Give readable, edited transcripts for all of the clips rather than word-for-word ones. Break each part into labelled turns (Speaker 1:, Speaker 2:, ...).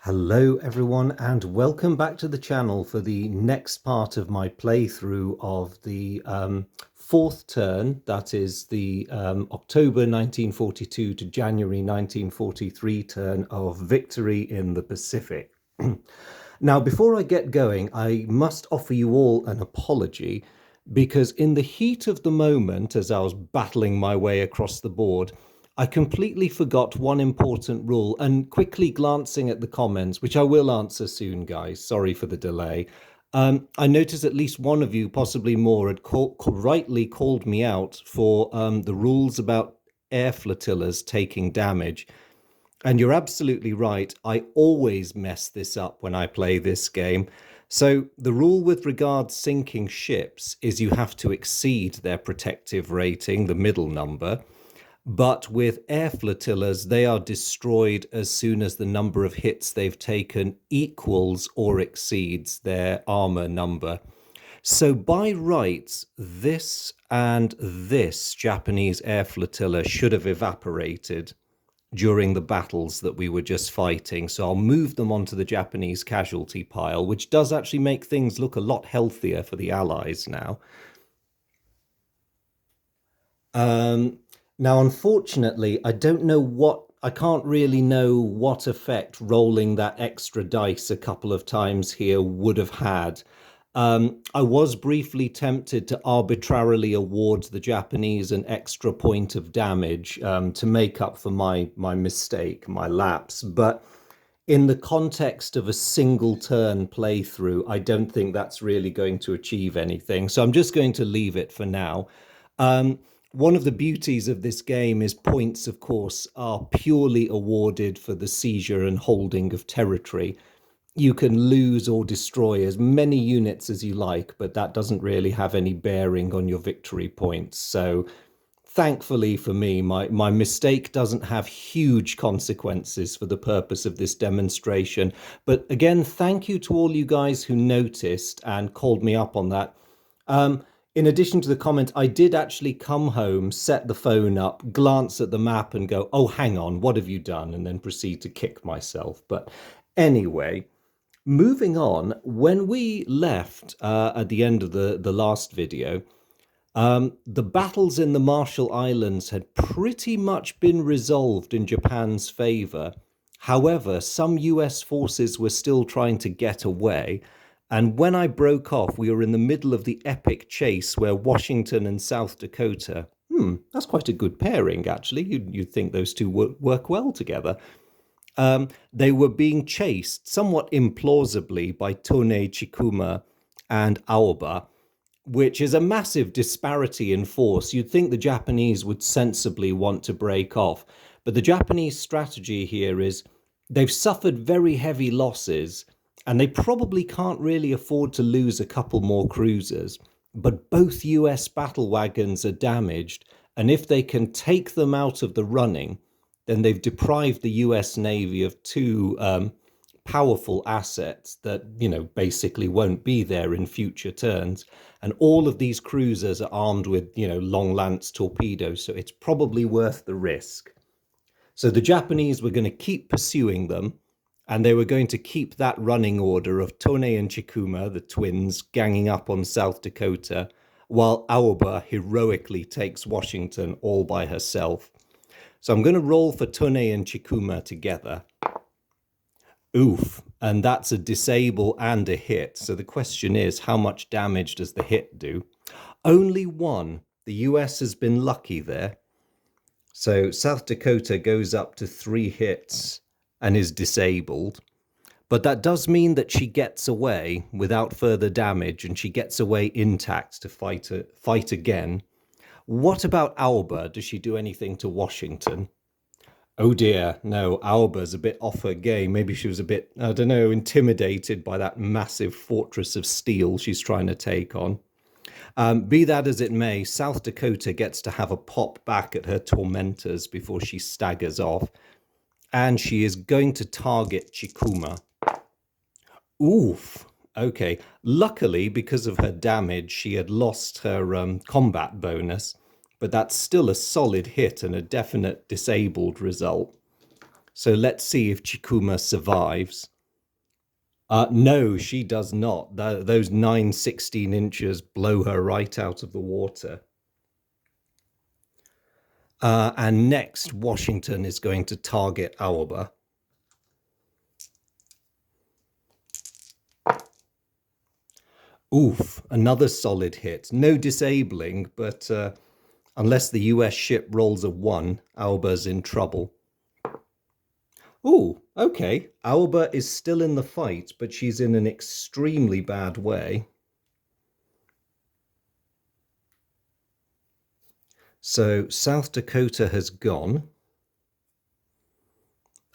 Speaker 1: Hello everyone and welcome back to the channel for the next part of my playthrough of the fourth turn, that is the October 1942 to January 1943 turn of Victory in the Pacific. Now, before I get going, I must offer you all an apology because in the heat of the moment, as I was battling my way across the board, I completely forgot one important rule, and quickly glancing at the comments, which I will answer soon, guys. Sorry for the delay. I noticed at least one of you, possibly more, had rightly called me out for the rules about air flotillas taking damage. And you're absolutely right. I always mess this up when I play this game. So the rule with regard sinking ships is you have to exceed their protective rating, the middle number. But with air flotillas, they are destroyed as soon as the number of hits they've taken equals or exceeds their armor number. So by rights, this and this Japanese air flotilla should have evaporated during the battles that we were just fighting. So I'll move them onto the Japanese casualty pile, which does actually make things look a lot healthier for the Allies now. Now, unfortunately, I can't really know what effect rolling that extra dice a couple of times here would have had. I was briefly tempted to arbitrarily award the Japanese an extra point of damage to make up for my mistake, my lapse, but in the context of a single turn playthrough, I don't think that's really going to achieve anything. So I'm just going to leave it for now. One of the beauties of this game is points, of course, are purely awarded for the seizure and holding of territory. You can lose or destroy as many units as you like, but that doesn't really have any bearing on your victory points. So thankfully for me, my mistake doesn't have huge consequences for the purpose of this demonstration. But again, thank you to all you guys who noticed and called me up on that. In addition to the comment, I did actually come home, set the phone up, glance at the map and go, oh, hang on, what have you done? And then proceed to kick myself. But anyway, moving on, when we left at the end of the last video, the battles in the Marshall Islands had pretty much been resolved in Japan's favor. However, some US forces were still trying to get away. And when I broke off, we were in the middle of the epic chase where Washington and South Dakota, that's quite a good pairing, actually. You'd think those two work well together. They were being chased somewhat implausibly by Tone Chikuma and Aoba, which is a massive disparity in force. You'd think the Japanese would sensibly want to break off. But the Japanese strategy here is they've suffered very heavy losses, and they probably can't really afford to lose a couple more cruisers. But both US battle wagons are damaged, and if they can take them out of the running, then they've deprived the US Navy of two powerful assets that, basically won't be there in future turns. And all of these cruisers are armed with, long lance torpedoes, so it's probably worth the risk. So the Japanese were going to keep pursuing them, and they were going to keep that running order of Tone and Chikuma, the twins, ganging up on South Dakota, while Aoba heroically takes Washington all by herself. So I'm going to roll for Tone and Chikuma together. Oof, and that's a disable and a hit. So the question is, how much damage does the hit do? Only one. The US has been lucky there. So South Dakota goes up to 3 hits and is disabled. But that does mean that she gets away without further damage, and she gets away intact to fight again. What about Aoba? Does she do anything to Washington? Oh dear, no, Aoba's a bit off her game. Maybe she was a bit, I don't know, intimidated by that massive fortress of steel she's trying to take on. Be that as it may, South Dakota gets to have a pop back at her tormentors before she staggers off. And she is going to target Chikuma. Oof. Okay. Luckily, because of her damage, she had lost her combat bonus. But that's still a solid hit and a definite disabled result. So let's see if Chikuma survives. No, she does not. Those 9 16 inches blow her right out of the water. And next, Washington is going to target Auerbach. Oof, another solid hit. No disabling, but unless the US ship rolls a 1, Auerbach's in trouble. Ooh, okay. Auerbach is still in the fight, but she's in an extremely bad way. So South Dakota has gone.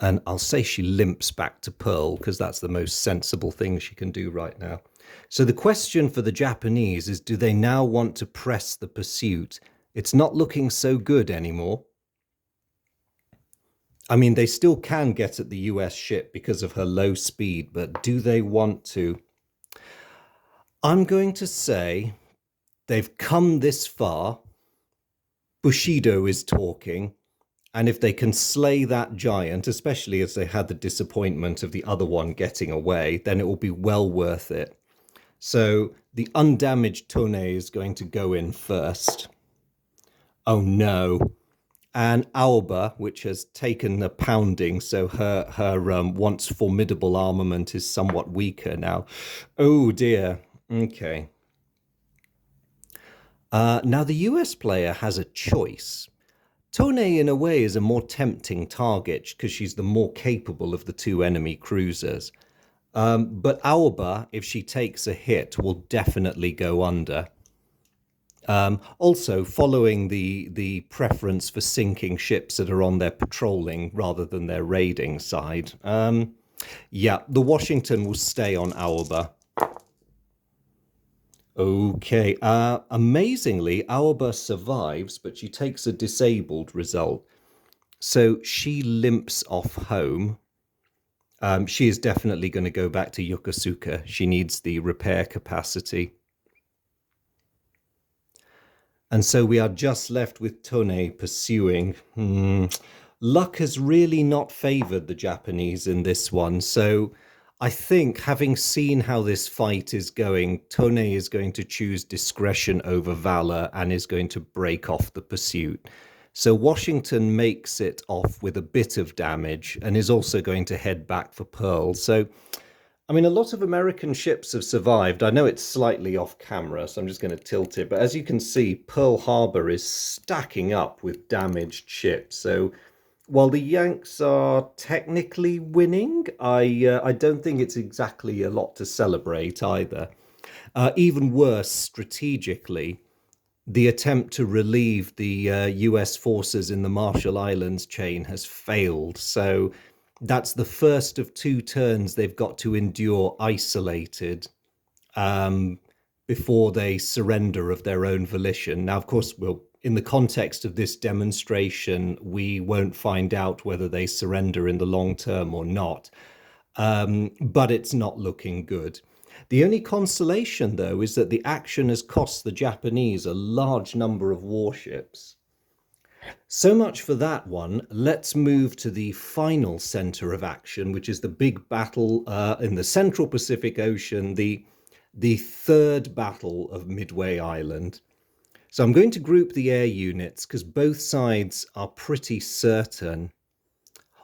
Speaker 1: And I'll say she limps back to Pearl because that's the most sensible thing she can do right now. So the question for the Japanese is, do they now want to press the pursuit? It's not looking so good anymore. I mean, they still can get at the US ship because of her low speed, but do they want to? I'm going to say they've come this far. Bushido is talking. And if they can slay that giant, especially as they had the disappointment of the other one getting away, then it will be well worth it. So the undamaged Tone is going to go in first. Oh no. And Auerbach, which has taken a pounding, so her once formidable armament is somewhat weaker now. Oh dear. Okay. Now the US player has a choice. Tone, in a way, is a more tempting target because she's the more capable of the two enemy cruisers. But Auerbach, if she takes a hit, will definitely go under. Also, following the preference for sinking ships that are on their patrolling rather than their raiding side. Yeah, the Washington will stay on Auerbach. Okay, amazingly, Auerbach survives, but she takes a disabled result. So she limps off home. She is definitely going to go back to Yokosuka. She needs the repair capacity. And so we are just left with Tone pursuing. Luck has really not favored the Japanese in this one. So I think, having seen how this fight is going, Tone is going to choose discretion over valor and is going to break off the pursuit. So Washington makes it off with a bit of damage and is also going to head back for Pearl. So, I mean, a lot of American ships have survived. I know it's slightly off camera, so I'm just going to tilt it. But as you can see, Pearl Harbor is stacking up with damaged ships. So while the Yanks are technically winning, I don't think it's exactly a lot to celebrate either. Even worse, strategically, the attempt to relieve the US forces in the Marshall Islands chain has failed. So that's the first of 2 turns they've got to endure isolated before they surrender of their own volition. Now, of course, in the context of this demonstration, we won't find out whether they surrender in the long term or not. But it's not looking good. The only consolation, though, is that the action has cost the Japanese a large number of warships. So much for that one. Let's move to the final center of action, which is the big battle in the Central Pacific Ocean, the third battle of Midway Island. So I'm going to group the air units because both sides are pretty certain.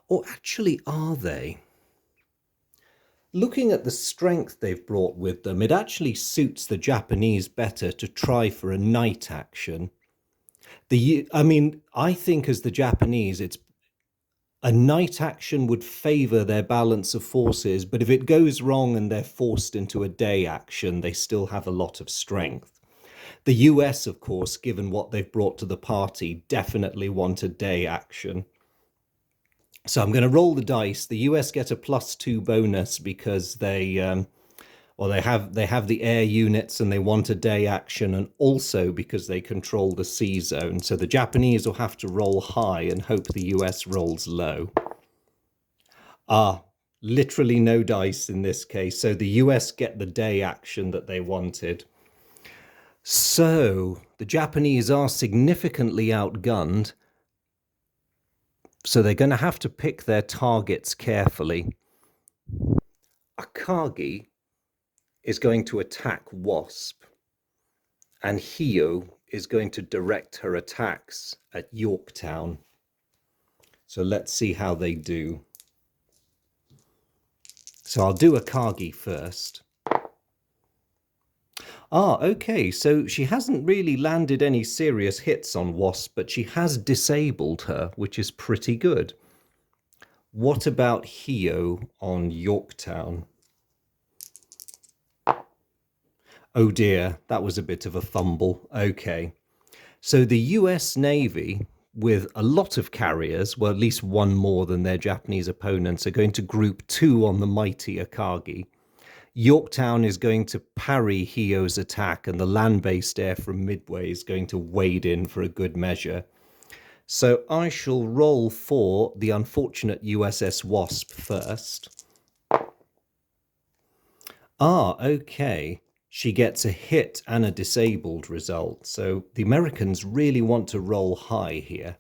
Speaker 1: Or actually, are they? Looking at the strength they've brought with them, it actually suits the Japanese better to try for a night action. I think as the Japanese, it's a night action would favor their balance of forces, but if it goes wrong and they're forced into a day action, they still have a lot of strength. The US, of course, given what they've brought to the party, definitely want a day action. So I'm going to roll the dice. The US get a +2 bonus because they have the air units and they want a day action, and also because they control the sea zone. So the Japanese will have to roll high and hope the US rolls low. Literally no dice in this case. So the US get the day action that they wanted. So the Japanese are significantly outgunned. So they're going to have to pick their targets carefully. Akagi is going to attack Wasp, and Hio is going to direct her attacks at Yorktown. So let's see how they do. So I'll do Akagi first. Okay, so she hasn't really landed any serious hits on Wasp, but she has disabled her, which is pretty good. What about Hio on Yorktown? Oh dear, that was a bit of a fumble. Okay. So the US Navy, with a lot of carriers, well, at least one more than their Japanese opponents, are going to group 2 on the mighty Akagi. Yorktown is going to parry Hio's attack, and the land-based air from Midway is going to wade in for a good measure. So I shall roll for the unfortunate USS Wasp first. Okay. She gets a hit and a disabled result. So the Americans really want to roll high here.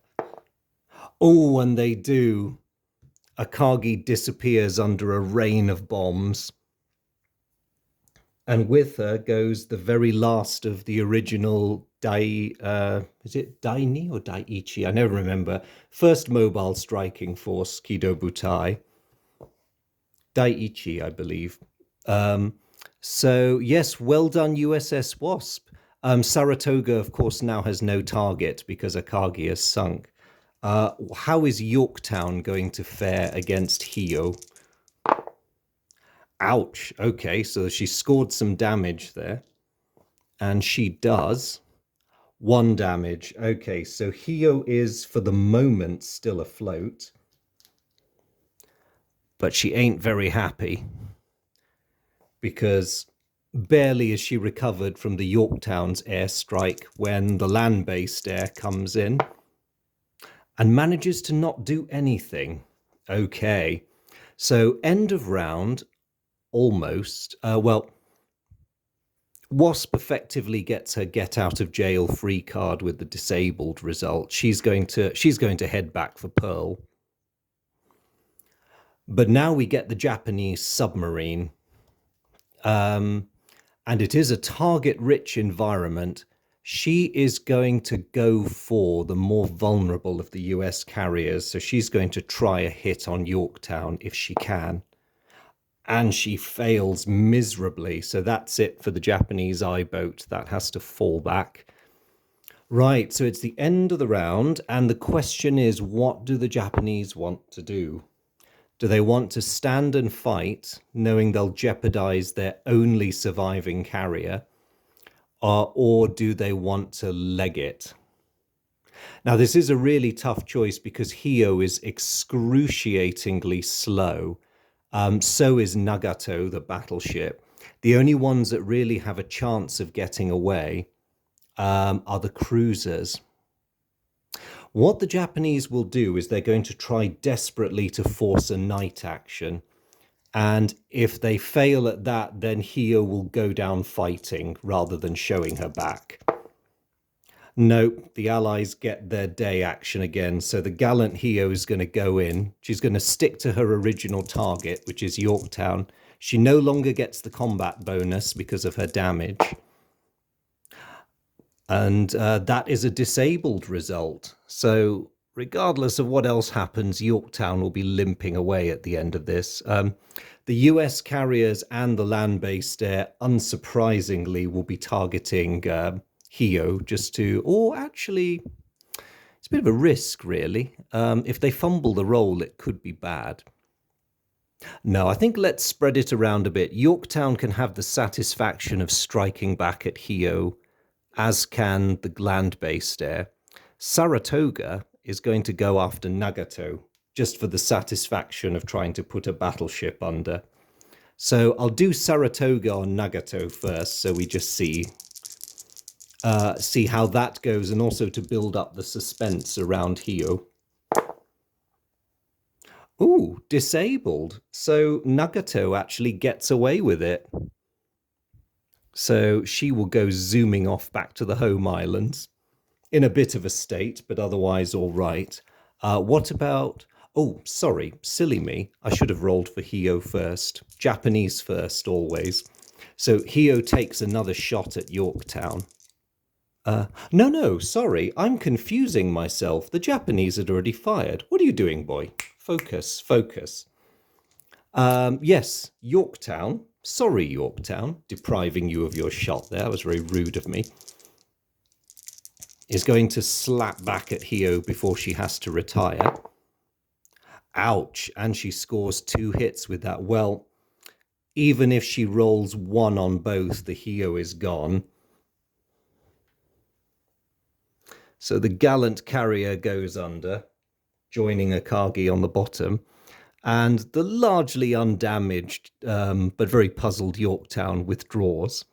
Speaker 1: Oh, and they do. Akagi disappears under a rain of bombs. And with her goes the very last of the original is it Daini or Daiichi? I never remember. First mobile striking force, Kido Butai. Daiichi, I believe. So yes, well done, USS Wasp. Saratoga, of course, now has no target because Akagi has sunk. How is Yorktown going to fare against Hio? Ouch. Okay, so she scored some damage there. And she does 1 damage. Okay, so Hio is, for the moment, still afloat. But she ain't very happy, because barely is she recovered from the Yorktown's airstrike when the land-based air comes in and manages to not do anything. Okay, so end of round, almost. Wasp effectively gets her get out of jail free card with the disabled result. She's going to head back for Pearl. But now we get the Japanese submarine. And it is a target-rich environment. She is going to go for the more vulnerable of the US carriers, so she's going to try a hit on Yorktown if she can. And she fails miserably, so that's it for the Japanese I-boat. That has to fall back. Right, so it's the end of the round, and the question is, what do the Japanese want to do? Do they want to stand and fight, knowing they'll jeopardize their only surviving carrier? Or do they want to leg it? Now, this is a really tough choice because Hio is excruciatingly slow. So is Nagato, the battleship. The only ones that really have a chance of getting away are the cruisers. What the Japanese will do is they're going to try desperately to force a night action. And if they fail at that, then Hio will go down fighting rather than showing her back. Nope, the Allies get their day action again. So the gallant Hio is going to go in. She's going to stick to her original target, which is Yorktown. She no longer gets the combat bonus because of her damage. And that is a disabled result. So regardless of what else happens, Yorktown will be limping away at the end of this. The US carriers and the land-based air, unsurprisingly, will be targeting Hio or actually, it's a bit of a risk, really. If they fumble the roll, it could be bad. No, I think let's spread it around a bit. Yorktown can have the satisfaction of striking back at Hio, as can the land-based air. Saratoga is going to go after Nagato, just for the satisfaction of trying to put a battleship under. So I'll do Saratoga on Nagato first, so we just see how that goes, and also to build up the suspense around Hio. Ooh, disabled. So Nagato actually gets away with it. So she will go zooming off back to the home islands in a bit of a state, but otherwise all right. What about... Oh, sorry, silly me. I should have rolled for Hio first. Japanese first, always. So Hio takes another shot at Yorktown. No, no, sorry, I'm confusing myself. The Japanese had already fired. What are you doing, boy? Focus, focus. Yes, Yorktown. Sorry, Yorktown, depriving you of your shot there. That was very rude of me. Is going to slap back at Hio before she has to retire. Ouch, and she scores 2 hits with that. Well, even if she rolls 1 on both, the Hio is gone. So the gallant carrier goes under, joining Akagi on the bottom. And the largely undamaged but very puzzled Yorktown withdraws.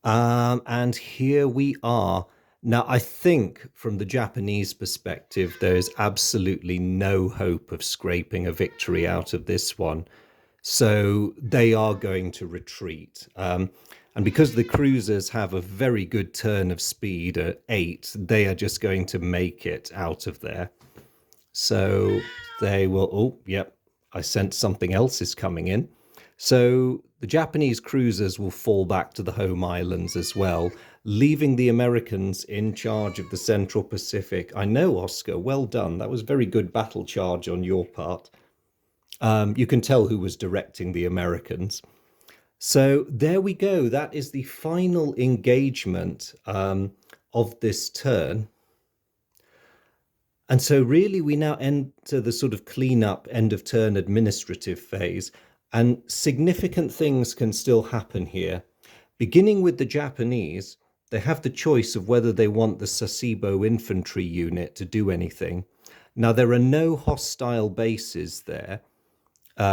Speaker 1: And here we are. Now, I think from the Japanese perspective, there is absolutely no hope of scraping a victory out of this one. So they are going to retreat. And because the cruisers have a very good turn of speed at 8, they are just going to make it out of there. So they will, oh, yep, I sense something else is coming in. So the Japanese cruisers will fall back to the home islands as well, leaving the Americans in charge of the Central Pacific. I know, Oscar, well done. That was very good battle charge on your part. You can tell who was directing the Americans. So there we go. That is the final engagement of this turn. And so really we now enter the sort of cleanup end of turn administrative phase, and significant things can still happen here. Beginning with the Japanese, they have the choice of whether they want the Sasebo infantry unit to do anything. Now there are no hostile bases there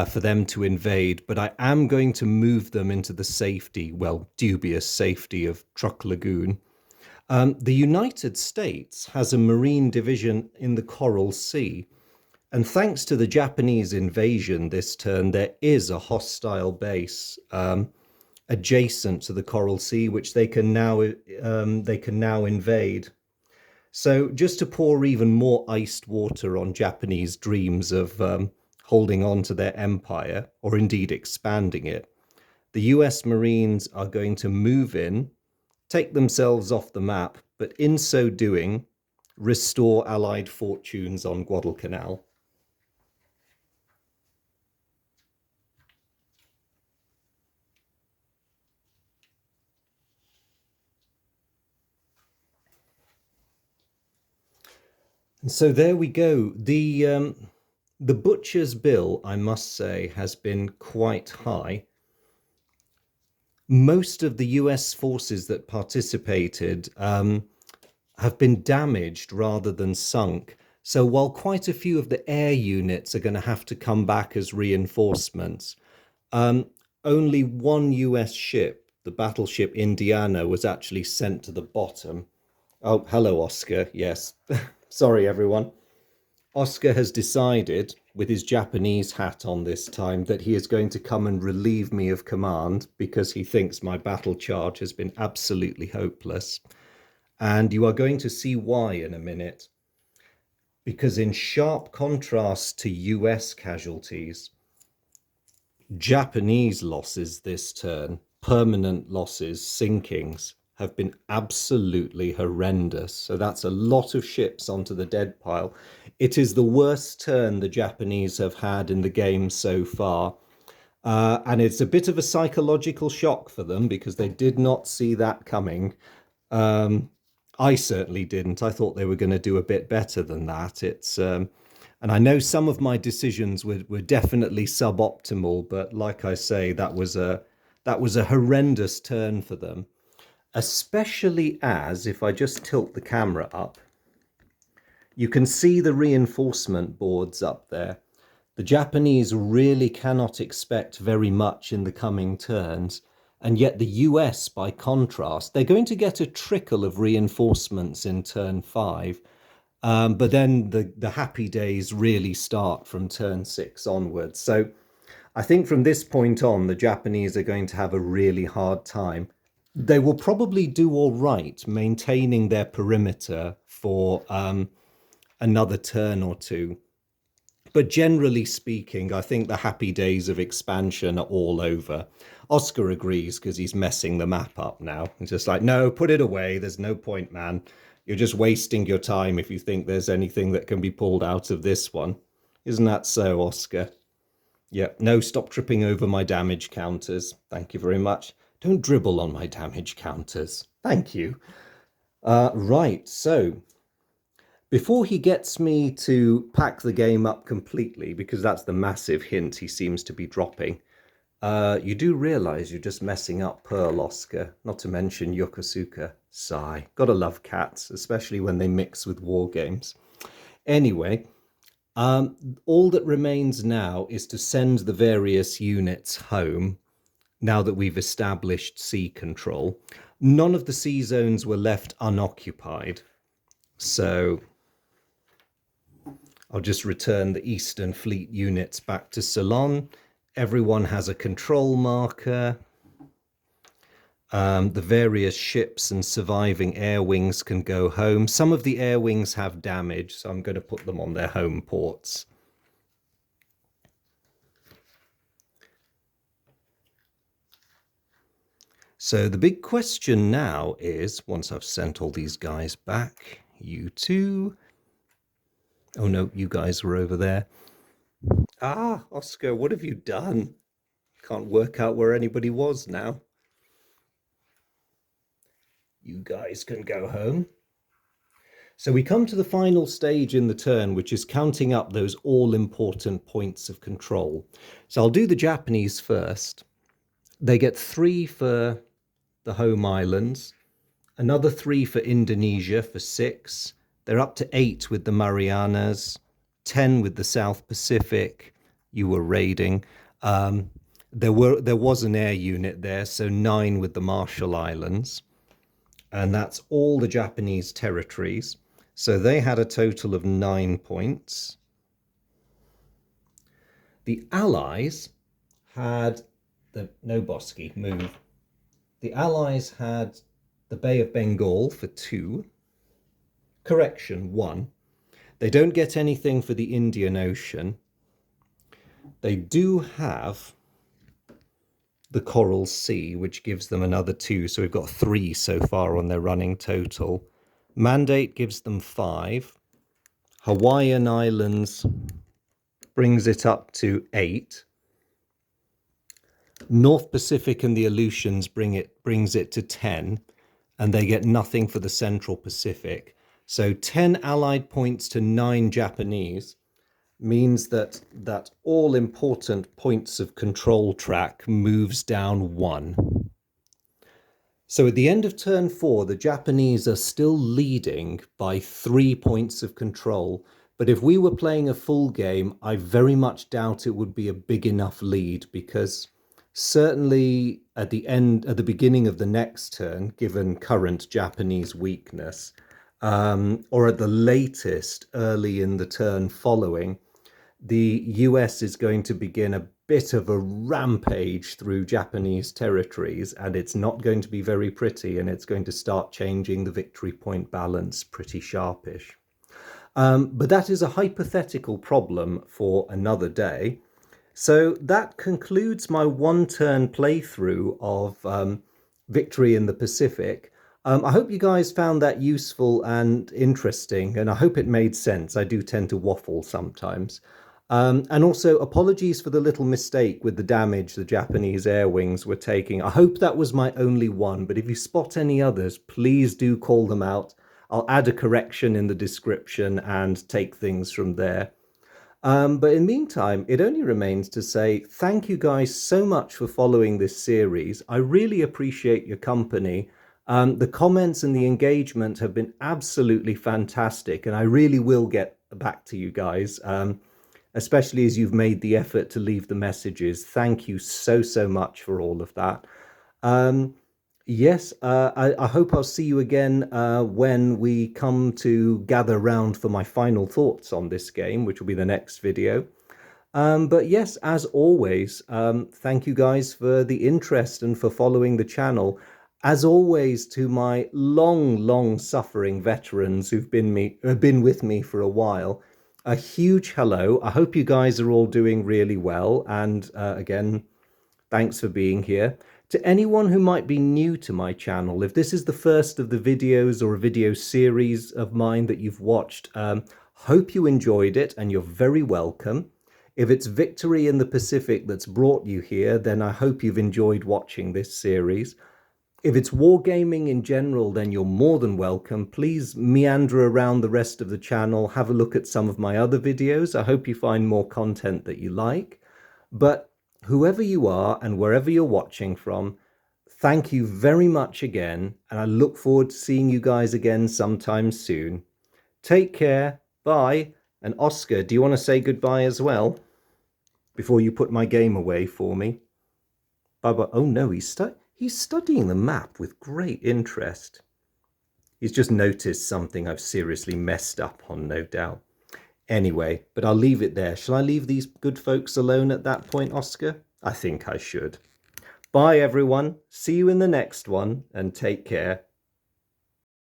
Speaker 1: for them to invade, but I am going to move them into the safety, well, dubious safety of Truk Lagoon. The United States has a marine division in the Coral Sea, and thanks to the Japanese invasion this turn, there is a hostile base adjacent to the Coral Sea, which they can now invade. So just to pour even more iced water on Japanese dreams of holding on to their empire, or indeed expanding it, the US Marines are going to move in, take themselves off the map, but in so doing, restore Allied fortunes on Guadalcanal. And so there we go. The butcher's bill, I must say, has been quite high. Most of the US forces that participated have been damaged rather than sunk. So while quite a few of the air units are going to have to come back as reinforcements, only one US ship, the battleship Indiana, was actually sent to the bottom. Oh, hello, Oscar. Yes. Sorry, everyone. Oscar has decided, with his Japanese hat on this time, that he is going to come and relieve me of command because he thinks my battle charge has been absolutely hopeless. And you are going to see why in a minute. Because in sharp contrast to US casualties, Japanese losses this turn, permanent losses, sinkings, have been absolutely horrendous. So that's a lot of ships onto the dead pile. It is the worst turn the Japanese have had in the game so far. And it's a bit of a psychological shock for them because they did not see that coming. I certainly didn't. I thought they were going to do a bit better than that. And I know some of my decisions were definitely suboptimal, but like I say, that was a horrendous turn for them. Especially as, if I just tilt the camera up, you can see the reinforcement boards up there. The Japanese really cannot expect very much in the coming turns, and yet the US, by contrast, they're going to get a trickle of reinforcements in turn 5, but then the happy days really start from turn 6 onwards. So I think from this point on, the Japanese are going to have a really hard time. They will probably do all right maintaining their perimeter for another turn or two. But generally speaking, I think the happy days of expansion are all over. Oscar agrees because he's messing the map up now. He's just like, no, put it away. There's no point, man. You're just wasting your time if you think there's anything that can be pulled out of this one. Isn't that so, Oscar? Yep. No, stop tripping over my damage counters. Thank you very much. Don't dribble on my damage counters. Thank you. Right, so before he gets me to pack the game up completely, because that's the massive hint he seems to be dropping, you do realise you're just messing up Pearl, Oscar, not to mention Yokosuka. Sigh. Gotta love cats, especially when they mix with war games. Anyway, all that remains now is to send the various units home, now that we've established sea control. None of the sea zones were left unoccupied, so I'll just return the Eastern Fleet units back to Ceylon. Everyone has a control marker. The various ships and surviving air wings can go home. Some of the air wings have damage, so I'm going to put them on their home ports. So the big question now is, once I've sent all these guys back, you two... Oh no, you guys were over there. Ah, Oscar, what have you done? Can't work out where anybody was now. You guys can go home. So we come to the final stage in the turn, which is counting up those all-important points of control. So I'll do the Japanese first. They get 3 for the home islands, another 3 for Indonesia for 6. They're up to 8 with the Marianas, 10 with the South Pacific. You were raiding. There was an air unit there, so 9 with the Marshall Islands. And that's all the Japanese territories. So they had a total of 9 points. The Allies had no Bosky, move. The Allies had the Bay of Bengal for 2. Correction, 1. They don't get anything for the Indian Ocean. They do have the Coral Sea, which gives them another 2. So we've got 3 so far on their running total. Mandate gives them 5. Hawaiian Islands brings it up to 8. North Pacific and the Aleutians brings it to 10, and they get nothing for the Central Pacific. So 10 Allied points to 9 Japanese means that that all-important points of control track moves down 1. So at the end of turn 4, the Japanese are still leading by 3 points of control. But if we were playing a full game, I very much doubt it would be a big enough lead, because certainly at the beginning of the next turn, given current Japanese weakness, or at the latest early in the turn following, the US is going to begin a bit of a rampage through Japanese territories, and it's not going to be very pretty, and it's going to start changing the victory point balance pretty sharpish. But that is a hypothetical problem for another day. So that concludes my one-turn playthrough of Victory in the Pacific. I hope you guys found that useful and interesting, and I hope it made sense. I do tend to waffle sometimes. And also, apologies for the little mistake with the damage the Japanese air wings were taking. I hope that was my only one, but if you spot any others, please do call them out. I'll add a correction in the description and take things from there. But in the meantime, it only remains to say thank you guys so much for following this series. I really appreciate your company. The comments and the engagement have been absolutely fantastic, and I really will get back to you guys, especially as you've made the effort to leave the messages. Thank you so much for all of that. Yes, I hope I'll see you again when we come to gather round for my final thoughts on this game, which will be the next video. But yes, as always, thank you guys for the interest and for following the channel. As always, to my long suffering veterans who've been with me for a while, a huge hello. I hope you guys are all doing really well. And again, thanks for being here. To anyone who might be new to my channel, if this is the first of the videos or a video series of mine that you've watched, hope you enjoyed it and you're very welcome. If it's Victory in the Pacific that's brought you here, then I hope you've enjoyed watching this series. If it's wargaming in general, then you're more than welcome. Please meander around the rest of the channel, have a look at some of my other videos. I hope you find more content that you like. But whoever you are and wherever you're watching from, thank you very much again, and I look forward to seeing you guys again sometime soon. Take care, bye, and Oscar, do you want to say goodbye as well before you put my game away for me? Bye-bye. Oh no, he's studying the map with great interest. He's just noticed something I've seriously messed up on, no doubt. Anyway, but I'll leave it there. Shall I leave these good folks alone at that point, Oscar? I think I should. Bye, everyone. See you in the next one, and take care.